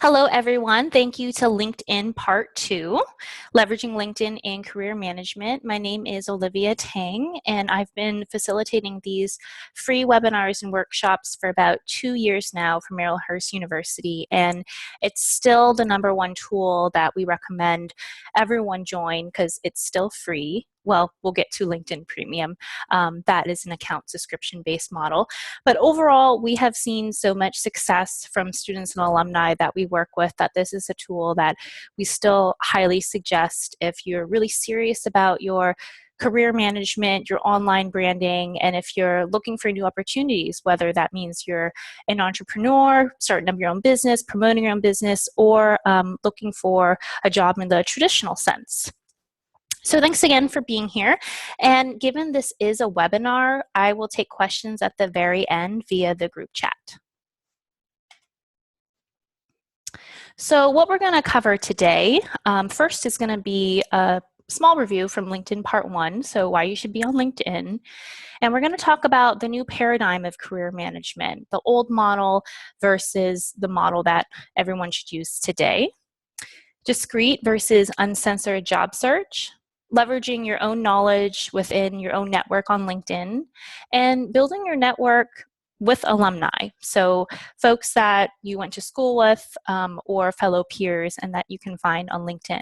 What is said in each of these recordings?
Hello, everyone. Thank you to LinkedIn Part 2, Leveraging LinkedIn in Career Management. My name is Olivia Tang, and I've been facilitating these free webinars and workshops for about 2 years now from Marylhurst University, and it's still the #1 tool that we recommend everyone join because it's still free. Well, we'll get to LinkedIn Premium. That is an account subscription-based model. But overall, we have seen so much success from students and alumni that we work with that this is a tool that we still highly suggest if you're really serious about your career management, your online branding, and if you're looking for new opportunities, whether that means you're an entrepreneur, starting up your own business, promoting your own business, or looking for a job in the traditional sense. So thanks again for being here. And given this is a webinar, I will take questions at the very end via the group chat. So what we're going to cover today, first is going to be a small review from LinkedIn Part 1, so why you should be on LinkedIn. And we're going to talk about the new paradigm of career management, the old model versus the model that everyone should use today. Discrete versus uncensored job search, leveraging your own knowledge within your own network on LinkedIn, and building your network with alumni. So folks that you went to school with or fellow peers and that you can find on LinkedIn.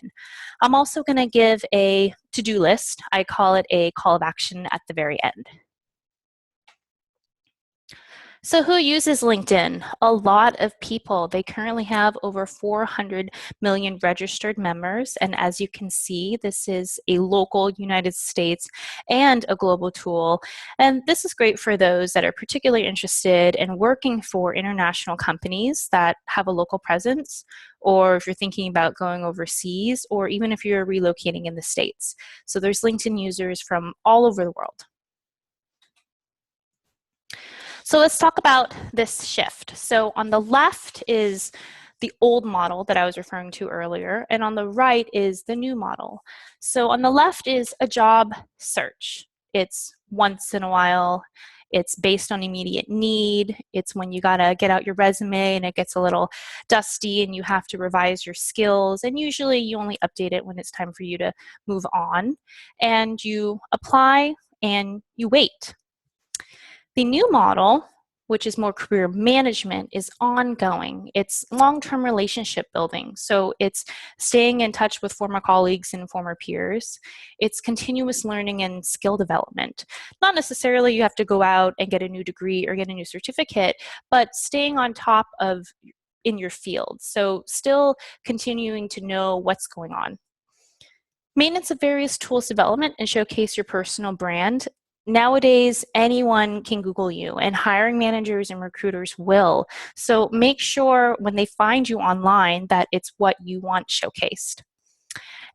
I'm also going to give a to-do list. I call it a call of action at the very end. So who uses LinkedIn? A lot of people. They currently have over 400 million registered members. And as you can see, this is a local United States and a global tool. And this is great for those that are particularly interested in working for international companies that have a local presence, or if you're thinking about going overseas, or even if you're relocating in the States. So there's LinkedIn users from all over the world. So let's talk about this shift. So on the left is the old model that I was referring to earlier, and on the right is the new model. So on the left is a job search. It's once in a while. It's based on immediate need. It's when you gotta get out your resume and it gets a little dusty and you have to revise your skills. And usually you only update it when it's time for you to move on. And you apply and you wait. The new model, which is more career management, is ongoing. It's long-term relationship building. So it's staying in touch with former colleagues and former peers. It's continuous learning and skill development. Not necessarily you have to go out and get a new degree or get a new certificate, but staying on top of in your field. So still continuing to know what's going on. Maintenance of various tools development and showcase your personal brand. Nowadays, anyone can Google you, and hiring managers and recruiters will. So make sure when they find you online that it's what you want showcased.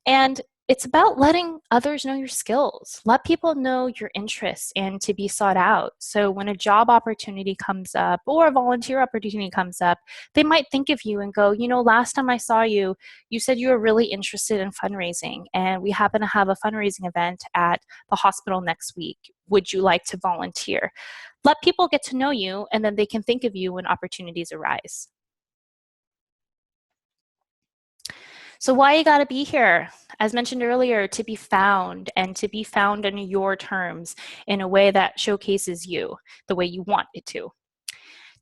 And it's about letting others know your skills. Let people know your interests and to be sought out. So when a job opportunity comes up or a volunteer opportunity comes up, they might think of you and go, you know, last time I saw you, you said you were really interested in fundraising, and we happen to have a fundraising event at the hospital next week. Would you like to volunteer? Let people get to know you, and then they can think of you when opportunities arise. So why you gotta be here? As mentioned earlier, to be found, and to be found on your terms in a way that showcases you the way you want it to.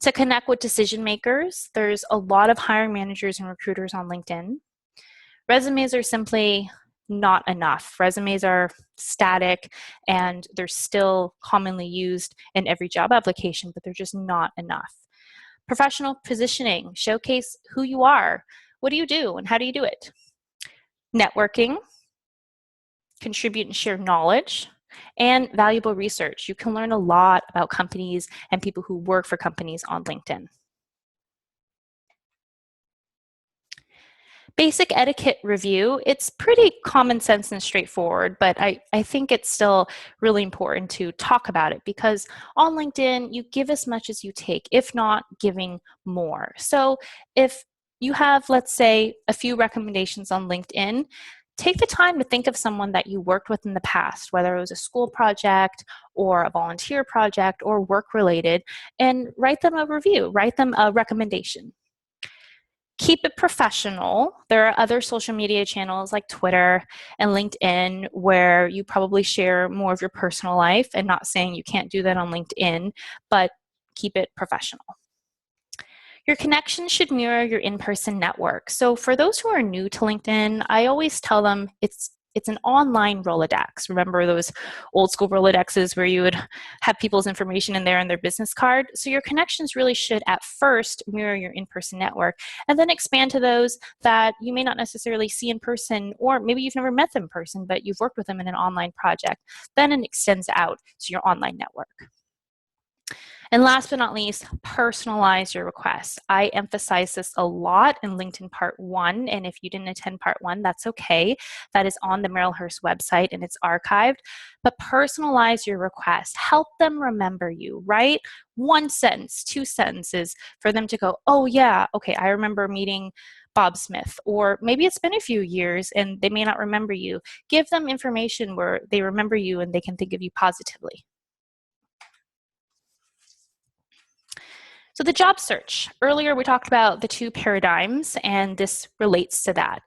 To connect with decision makers, there's a lot of hiring managers and recruiters on LinkedIn. Resumes are simply not enough. Resumes are static and they're still commonly used in every job application, but they're just not enough. Professional positioning, showcase who you are. What do you do and how do you do it? Networking, contribute and share knowledge, and valuable research. You can learn a lot about companies and people who work for companies on LinkedIn. Basic etiquette review, it's pretty common sense and straightforward, but I think it's still really important to talk about it because on LinkedIn, you give as much as you take, if not giving more. So if you have, let's say, a few recommendations on LinkedIn, take the time to think of someone that you worked with in the past, whether it was a school project or a volunteer project or work related, and write them a review, write them a recommendation. Keep it professional. There are other social media channels like Twitter and LinkedIn where you probably share more of your personal life, and not saying you can't do that on LinkedIn, but keep it professional. Your connections should mirror your in-person network. So for those who are new to LinkedIn, I always tell them it's an online Rolodex. Remember those old school Rolodexes where you would have people's information in there and their business card? So your connections really should at first mirror your in-person network, and then expand to those that you may not necessarily see in person, or maybe you've never met them in person, but you've worked with them in an online project. Then it extends out to your online network. And last but not least, personalize your requests. I emphasize this a lot in LinkedIn Part 1, and if you didn't attend Part 1, that's okay. That is on the Merrillhurst website and it's archived. But personalize your request. Help them remember you, right? 1 sentence, 2 sentences for them to go, oh yeah, okay, I remember meeting Bob Smith. Or maybe it's been a few years and they may not remember you. Give them information where they remember you and they can think of you positively. So the job search. Earlier we talked about the 2 paradigms, and this relates to that.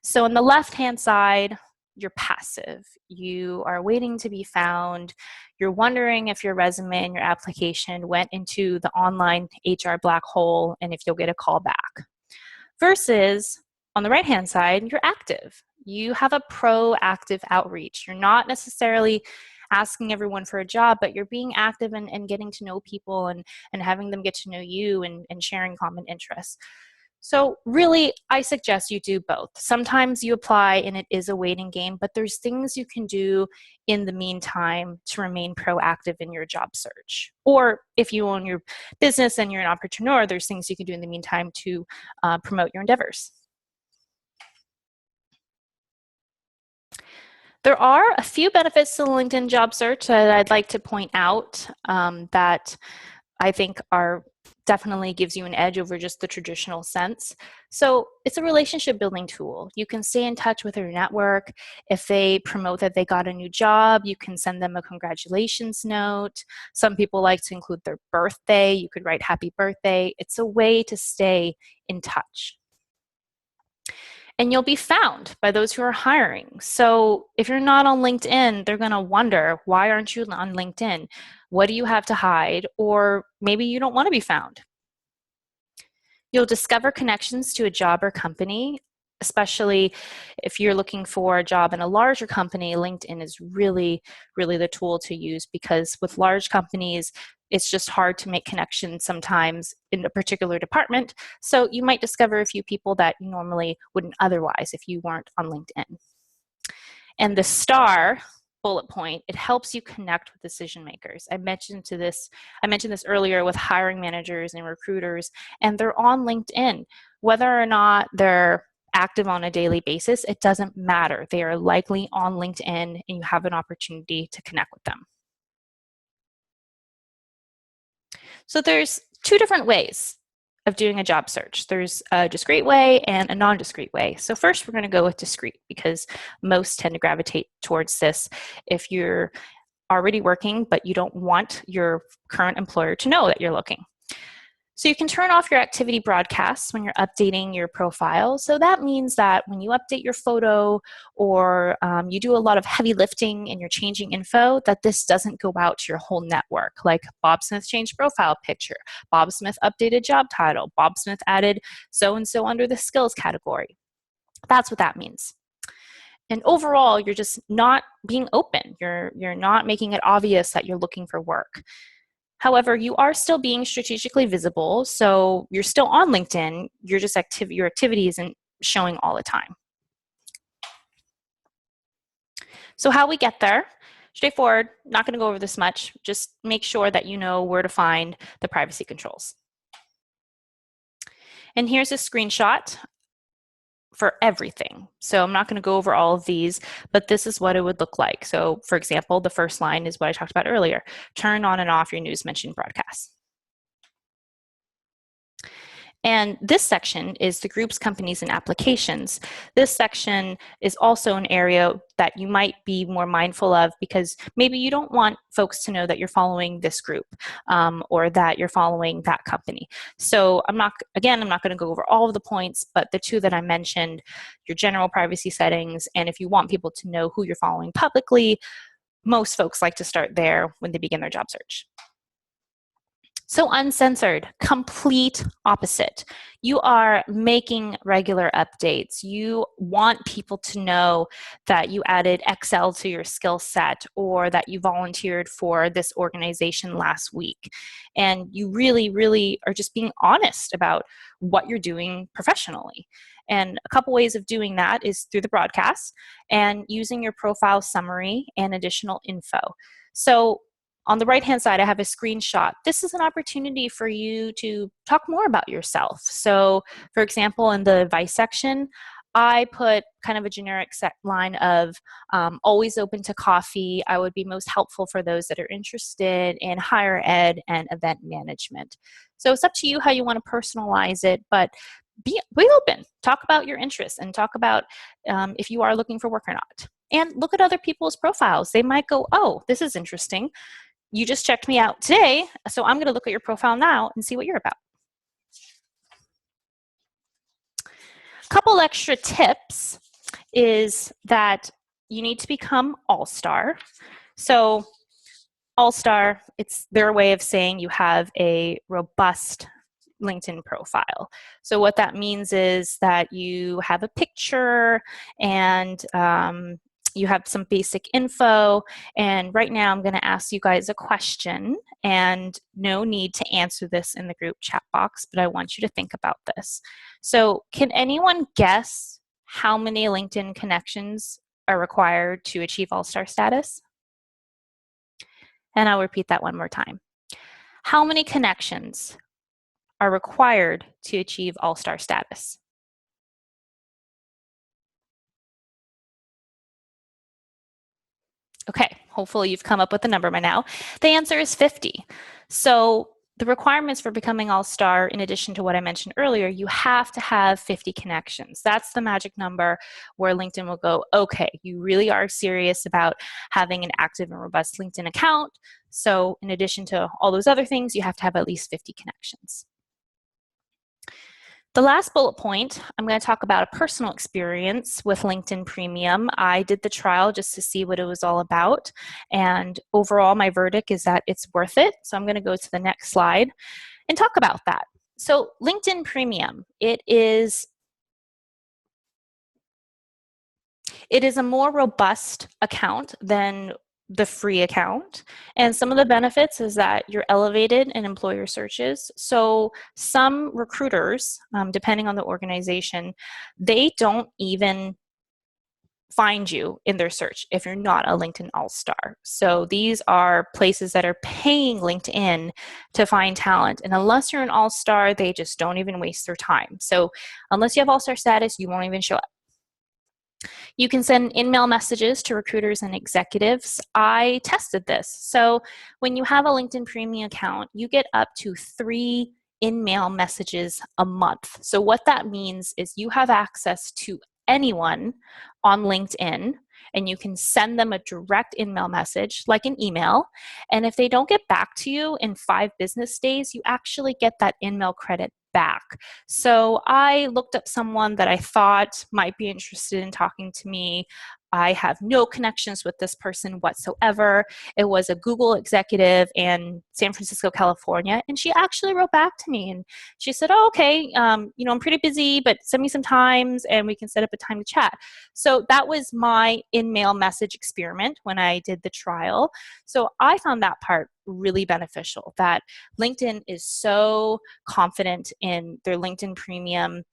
So on the left-hand side, you're passive. You are waiting to be found. You're wondering if your resume and your application went into the online HR black hole and if you'll get a call back. Versus on the right-hand side, you're active. You have a proactive outreach. You're not necessarily asking everyone for a job, but you're being active and getting to know people and having them get to know you and sharing common interests. So really, I suggest you do both. Sometimes you apply and it is a waiting game, but there's things you can do in the meantime to remain proactive in your job search. Or if you own your business and you're an entrepreneur, there's things you can do in the meantime to promote your endeavors. There are a few benefits to the LinkedIn job search that I'd like to point out that I think are definitely gives you an edge over just the traditional sense. So it's a relationship building tool. You can stay in touch with your network. If they promote that they got a new job, you can send them a congratulations note. Some people like to include their birthday. You could write happy birthday. It's a way to stay in touch. And you'll be found by those who are hiring. So if you're not on LinkedIn, they're going to wonder, why aren't you on LinkedIn? What do you have to hide? Or maybe you don't want to be found. You'll discover connections to a job or company, especially if you're looking for a job in a larger company. LinkedIn is really, really the tool to use, because with large companies, it's just hard to make connections sometimes in a particular department. So you might discover a few people that you normally wouldn't otherwise if you weren't on LinkedIn. And the star bullet point, it helps you connect with decision makers. I mentioned this earlier with hiring managers and recruiters, and they're on LinkedIn. Whether or not they're active on a daily basis, it doesn't matter. They are likely on LinkedIn and you have an opportunity to connect with them. So there's 2 different ways of doing a job search. There's a discrete way and a non-discrete way. So first we're going to go with discrete, because most tend to gravitate towards this if you're already working but you don't want your current employer to know that you're looking. So you can turn off your activity broadcasts when you're updating your profile. So that means that when you update your photo, or you do a lot of heavy lifting and you're changing info, that this doesn't go out to your whole network. Like Bob Smith changed profile picture, Bob Smith updated job title, Bob Smith added so-and-so under the skills category. That's what that means. And overall, you're just not being open. You're not making it obvious that you're looking for work. However, you are still being strategically visible, so you're still on LinkedIn, your activity isn't showing all the time. So how we get there, straightforward, not going to go over this much, just make sure that you know where to find the privacy controls. And here's a screenshot for everything. So I'm not going to go over all of these, but this is what it would look like. So for example, the first line is what I talked about earlier. Turn on and off your news mention broadcasts. And this section is the groups, companies, and applications. This section is also an area that you might be more mindful of because maybe you don't want folks to know that you're following this group or that you're following that company. So I'm not going to go over all of the points, but the two that I mentioned, your general privacy settings, and if you want people to know who you're following publicly, most folks like to start there when they begin their job search. So uncensored, complete opposite. You are making regular updates. You want people to know that you added Excel to your skill set or that you volunteered for this organization last week. And you really, really are just being honest about what you're doing professionally. And a couple ways of doing that is through the broadcast and using your profile summary and additional info. So on the right-hand side, I have a screenshot. This is an opportunity for you to talk more about yourself. So, for example, in the advice section, I put kind of a generic set line of always open to coffee. I would be most helpful for those that are interested in higher ed and event management. So it's up to you how you want to personalize it, but be open. Talk about your interests and talk about if you are looking for work or not. And look at other people's profiles. They might go, oh, this is interesting. You just checked me out today, so I'm going to look at your profile now and see what you're about. A couple extra tips is that you need to become All-Star. So All-Star, it's their way of saying you have a robust LinkedIn profile. So what that means is that you have a picture and you have some basic info, and right now I'm going to ask you guys a question, and no need to answer this in the group chat box, but I want you to think about this. So can anyone guess how many LinkedIn connections are required to achieve All-Star status? And I'll repeat that one more time. How many connections are required to achieve All-Star status? Okay, hopefully you've come up with a number by now. The answer is 50. So the requirements for becoming All-Star, in addition to what I mentioned earlier, you have to have 50 connections. That's the magic number where LinkedIn will go, okay, you really are serious about having an active and robust LinkedIn account. So in addition to all those other things, you have to have at least 50 connections. The last bullet point, I'm going to talk about a personal experience with LinkedIn Premium. I did the trial just to see what it was all about, and overall my verdict is that it's worth it. So I'm going to go to the next slide and talk about that. So LinkedIn Premium, it is a more robust account than the free account. And some of the benefits is that you're elevated in employer searches. So some recruiters, depending on the organization, they don't even find you in their search if you're not a LinkedIn All-Star. So these are places that are paying LinkedIn to find talent. And unless you're an All-Star, they just don't even waste their time. So unless you have All-Star status, you won't even show up. You can send in-mail messages to recruiters and executives. I tested this. So when you have a LinkedIn Premium account, you get up to 3 in-mail messages a month. So what that means is you have access to anyone on LinkedIn, and you can send them a direct in-mail message, like an email. And if they don't get back to you in 5 business days, you actually get that in-mail credit back. So I looked up someone that I thought might be interested in talking to me. I have no connections with this person whatsoever. It was a Google executive in San Francisco, California, and she actually wrote back to me and she said, oh, okay, I'm pretty busy, but send me some times and we can set up a time to chat. So that was my in-mail message experiment when I did the trial. So I found that part really beneficial, that LinkedIn is so confident in their LinkedIn Premium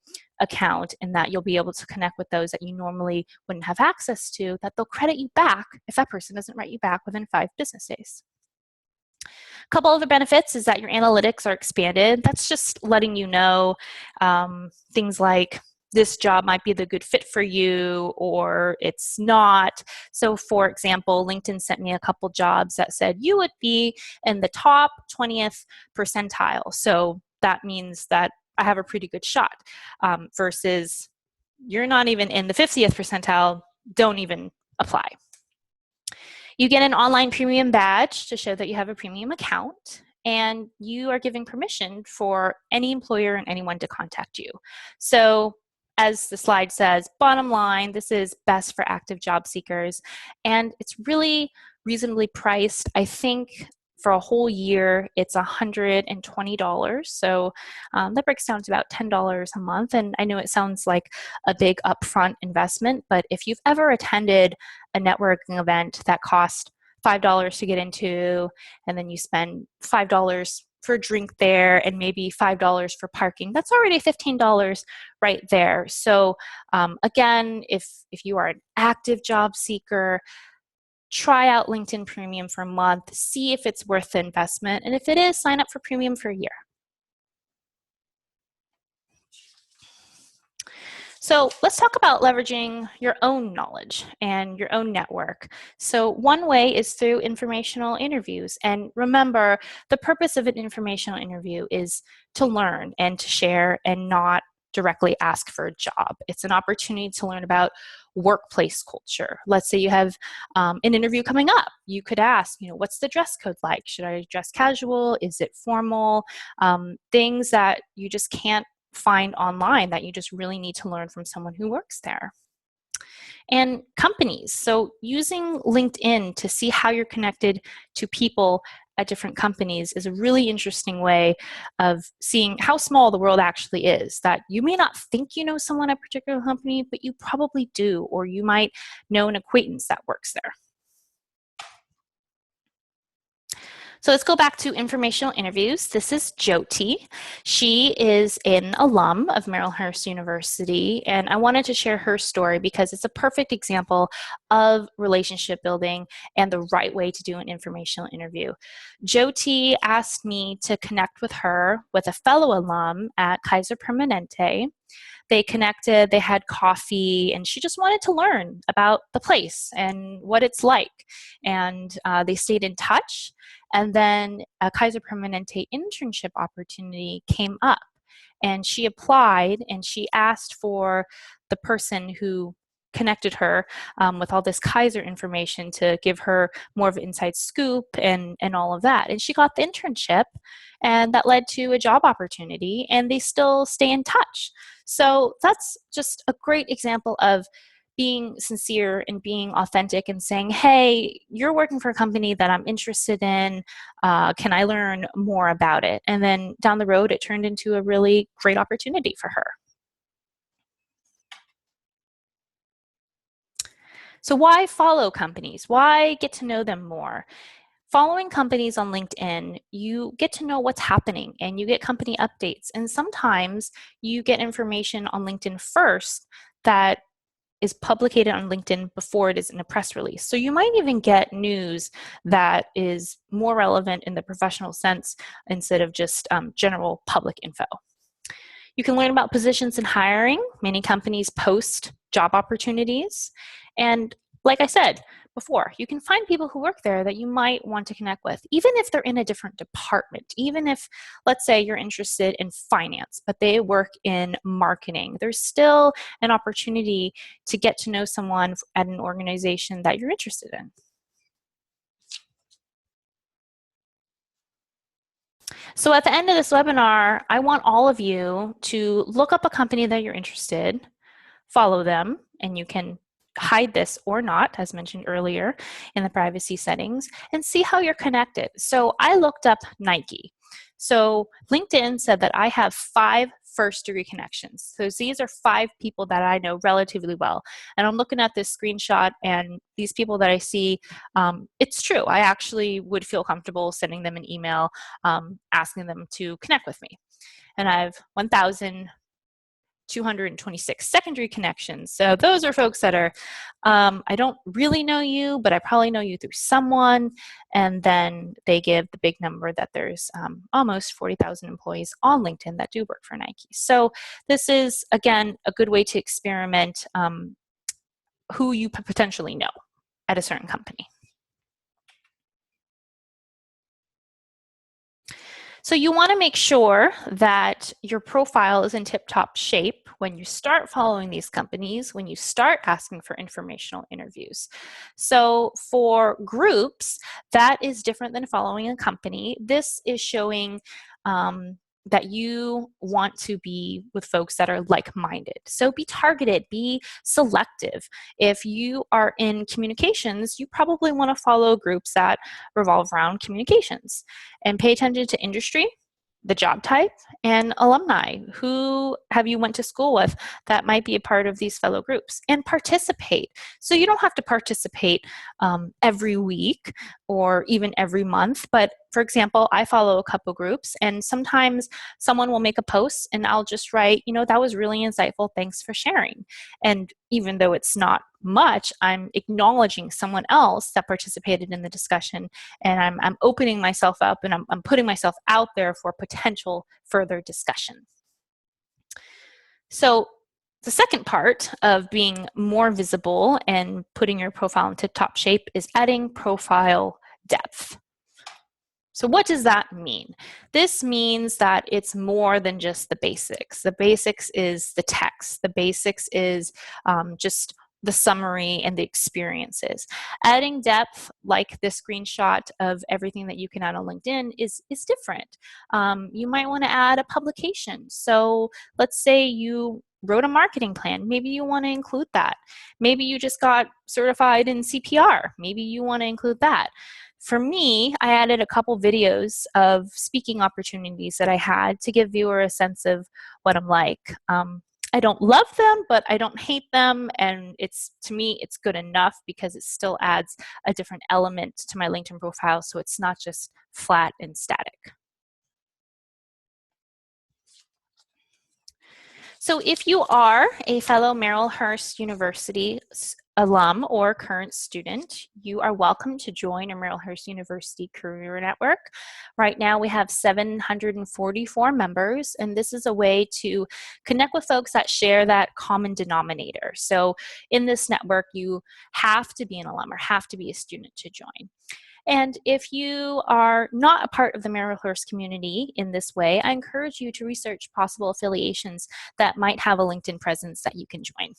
account and that you'll be able to connect with those that you normally wouldn't have access to, that they'll credit you back if that person doesn't write you back within 5 business days. A couple other benefits is that your analytics are expanded. That's just letting you know things like this job might be the good fit for you or it's not. So for example, LinkedIn sent me a couple jobs that said you would be in the top 20th percentile. So that means that I have a pretty good shot, versus you're not even in the 50th percentile, don't even apply. You get an online premium badge to show that you have a premium account, and you are giving permission for any employer and anyone to contact you. So as the slide says, bottom line, this is best for active job seekers, and it's really reasonably priced. I think for a whole year, it's $120. So that breaks down to about $10 a month. And I know it sounds like a big upfront investment, but if you've ever attended a networking event that cost $5 to get into, and then you spend $5 for a drink there and maybe $5 for parking, that's already $15 right there. So again, if you are an active job seeker, try out LinkedIn Premium for a month, see if it's worth the investment, and if it is, sign up for Premium for a year. So let's talk about leveraging your own knowledge and your own network. So one way is through informational interviews. And remember, the purpose of an informational interview is to learn and to share and not directly ask for a job. It's an opportunity to learn about workplace culture. Let's say you have an interview coming up. You could ask, what's the dress code like? Should I dress casual? Is it formal? Things that you just can't find online that you just really need to learn from someone who works there. And companies, so using LinkedIn to see how you're connected to people at different companies is a really interesting way of seeing how small the world actually is, that you may not think you know someone at a particular company, but you probably do, or you might know an acquaintance that works there. So let's go back to informational interviews. This is Jyoti. She is an alum of Marylhurst University, and I wanted to share her story because it's a perfect example of relationship building and the right way to do an informational interview. Jyoti asked me to connect with her with a fellow alum at Kaiser Permanente. They connected, they had coffee, and she just wanted to learn about the place and what it's like. And they stayed in touch. And then a Kaiser Permanente internship opportunity came up. And she applied, and she asked for the person who connected her with all this Kaiser information to give her more of an inside scoop and all of that. And she got the internship, and that led to a job opportunity, and they still stay in touch. So that's just a great example of being sincere and being authentic and saying, hey, you're working for a company that I'm interested in. Can I learn more about it? And then down the road, it turned into a really great opportunity for her. So why follow companies? Why get to know them more? Following companies on LinkedIn, you get to know what's happening and you get company updates. And sometimes you get information on LinkedIn first that is publicated on LinkedIn before it is in a press release. So you might even get news that is more relevant in the professional sense instead of just general public info. You can learn about positions and hiring. Many companies post job opportunities. And like I said before, you can find people who work there that you might want to connect with, even if they're in a different department. Even if, let's say, you're interested in finance, but they work in marketing, there's still an opportunity to get to know someone at an organization that you're interested in. So at the end of this webinar, I want all of you to look up a company that you're interested, follow them, and you can hide this or not, as mentioned earlier in the privacy settings, and see how you're connected. So I looked up Nike. So LinkedIn said that I have 5 first-degree connections. So these are 5 people that I know relatively well. And I'm looking at this screenshot, and these people that I see, it's true. I actually would feel comfortable sending them an email, asking them to connect with me. And I have 1,226 secondary connections. So those are folks that are, I don't really know you, but I probably know you through someone. And then they give the big number that there's almost 40,000 employees on LinkedIn that do work for Nike. So this is, again, a good way to experiment who you potentially know at a certain company. So you want to make sure that your profile is in tip-top shape when you start following these companies, when you start asking for informational interviews. So for groups, that is different than following a company. This is showing that you want to be with folks that are like-minded. So be targeted, be selective. If you are in communications, you probably want to follow groups that revolve around communications, and pay attention to industry, the job type, and alumni. Who have you went to school with that might be a part of these fellow groups? And participate. So you don't have to participate every week or even every month, but for example, I follow a couple groups, and sometimes someone will make a post and I'll just write, you know, that was really insightful, thanks for sharing. And even though it's not much, I'm acknowledging someone else that participated in the discussion, and I'm opening myself up, and I'm putting myself out there for potential further discussion. So the second part of being more visible and putting your profile into top shape is adding profile depth. So what does that mean? This means that it's more than just the basics. The basics is the text. The basics is just the summary and the experiences. Adding depth, like this screenshot of everything that you can add on LinkedIn, is different. You might want to add a publication. So let's say you wrote a marketing plan. Maybe you want to include that. Maybe you just got certified in CPR. Maybe you want to include that. For me, I added a couple videos of speaking opportunities that I had to give viewer a sense of what I'm like. I don't love them, but I don't hate them, and to me, it's good enough because it still adds a different element to my LinkedIn profile, so it's not just flat and static. So if you are a fellow Marylhurst University alum or current student, you are welcome to join our Marylhurst University Career Network. Right now we have 744 members, and this is a way to connect with folks that share that common denominator. So in this network, you have to be an alum or have to be a student to join. And if you are not a part of the Marylhurst community in this way, I encourage you to research possible affiliations that might have a LinkedIn presence that you can join.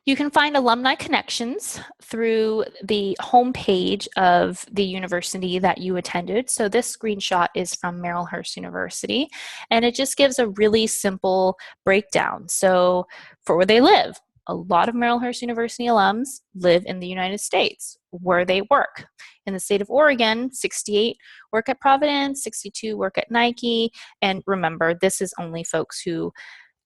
You can find alumni connections through the homepage of the university that you attended. So this screenshot is from Marylhurst University, and it just gives a really simple breakdown. So for where they live, a lot of Marylhurst University alums live in the United States, where they work. In the state of Oregon, 68 work at Providence, 62 work at Nike, and remember, this is only folks who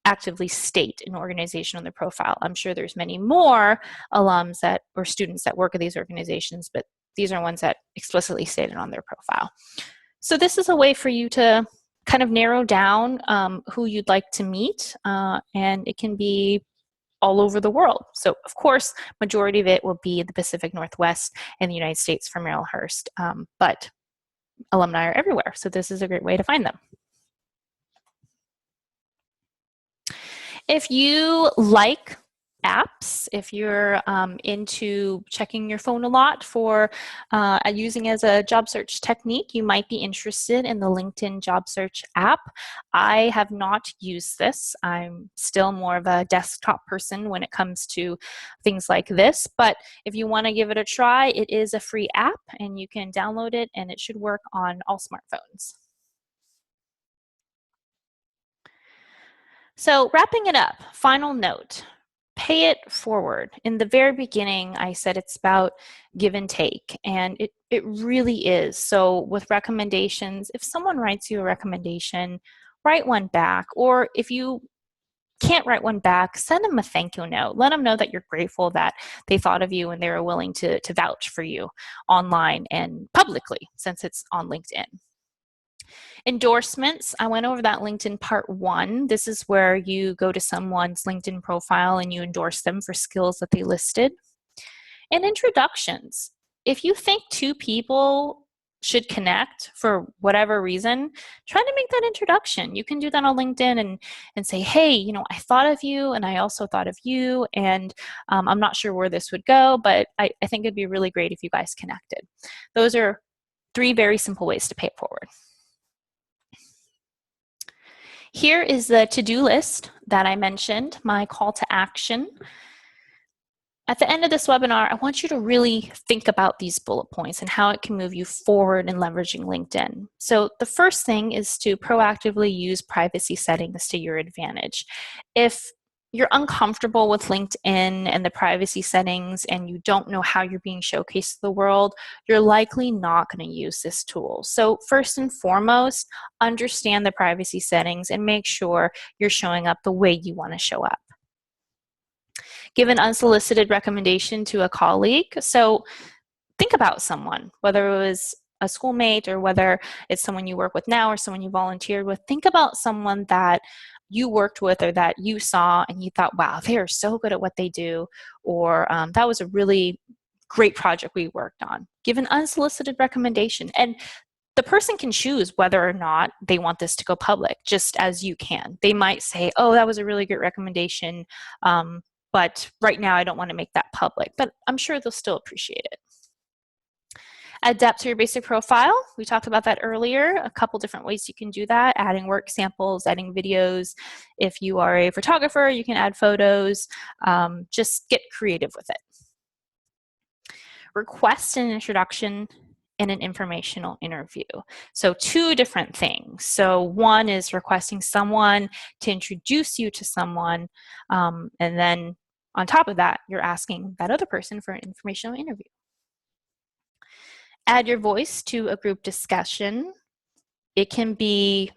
actively state an organization on their profile. I'm sure there's many more alums or students that work at these organizations, but these are ones that explicitly stated on their profile. So this is a way for you to kind of narrow down who you'd like to meet, and it can be all over the world. So of course, majority of it will be the Pacific Northwest and the United States for Marylhurst, but alumni are everywhere. So this is a great way to find them. If you like apps, if you're into checking your phone a lot for using as a job search technique, you might be interested in the LinkedIn job search app. I have not used this. I'm still more of a desktop person when it comes to things like this, but if you want to give it a try, it is a free app and you can download it, and it should work on all smartphones. So wrapping it up, final note, pay it forward. In the very beginning, I said it's about give and take, and it really is. So with recommendations, if someone writes you a recommendation, write one back, or if you can't write one back, send them a thank you note. Let them know that you're grateful that they thought of you and they were willing to vouch for you online and publicly, since it's on LinkedIn. Endorsements, I went over that LinkedIn part 1. This is where you go to someone's LinkedIn profile and you endorse them for skills that they listed. And introductions. If you think 2 people should connect for whatever reason, try to make that introduction. You can do that on LinkedIn and say, hey, you know, I thought of you and I also thought of you, and I'm not sure where this would go, but I think it'd be really great if you guys connected. Those are 3 very simple ways to pay it forward. Here is the to-do list that I mentioned, my call to action. At the end of this webinar, I want you to really think about these bullet points and how it can move you forward in leveraging LinkedIn. So the first thing is to proactively use privacy settings to your advantage. If you're uncomfortable with LinkedIn and the privacy settings and you don't know how you're being showcased to the world, you're likely not going to use this tool. So first and foremost, understand the privacy settings and make sure you're showing up the way you want to show up. Give an unsolicited recommendation to a colleague. So think about someone, whether it was a schoolmate or whether it's someone you work with now or someone you volunteered with. Think about someone that you worked with or that you saw and you thought, wow, they are so good at what they do, or that was a really great project we worked on. Give an unsolicited recommendation. And the person can choose whether or not they want this to go public, just as you can. They might say, oh, that was a really great recommendation, but right now I don't want to make that public. But I'm sure they'll still appreciate it. Add depth to your basic profile. We talked about that earlier. A couple different ways you can do that. Adding work samples, adding videos. If you are a photographer, you can add photos. Just get creative with it. Request an introduction in an informational interview. So 2 different things. So one is requesting someone to introduce you to someone, and then on top of that, you're asking that other person for an informational interview. Add your voice to a group discussion. It can be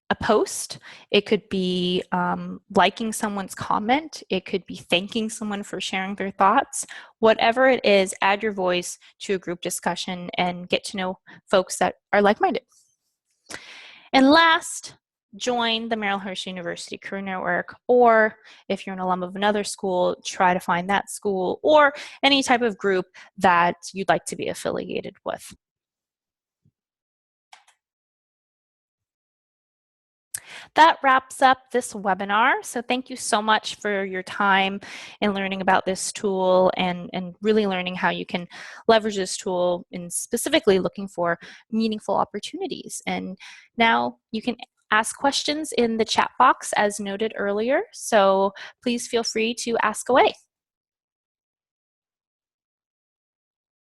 a post, it could be liking someone's comment, it could be thanking someone for sharing their thoughts. Whatever it is, add your voice to a group discussion and get to know folks that are like-minded. And last, join the Marylhurst University Career Network, or if you're an alum of another school, try to find that school or any type of group that you'd like to be affiliated with. That wraps up this webinar. So thank you so much for your time in learning about this tool and really learning how you can leverage this tool and specifically looking for meaningful opportunities. And now you can ask questions in the chat box as noted earlier. So please feel free to ask away.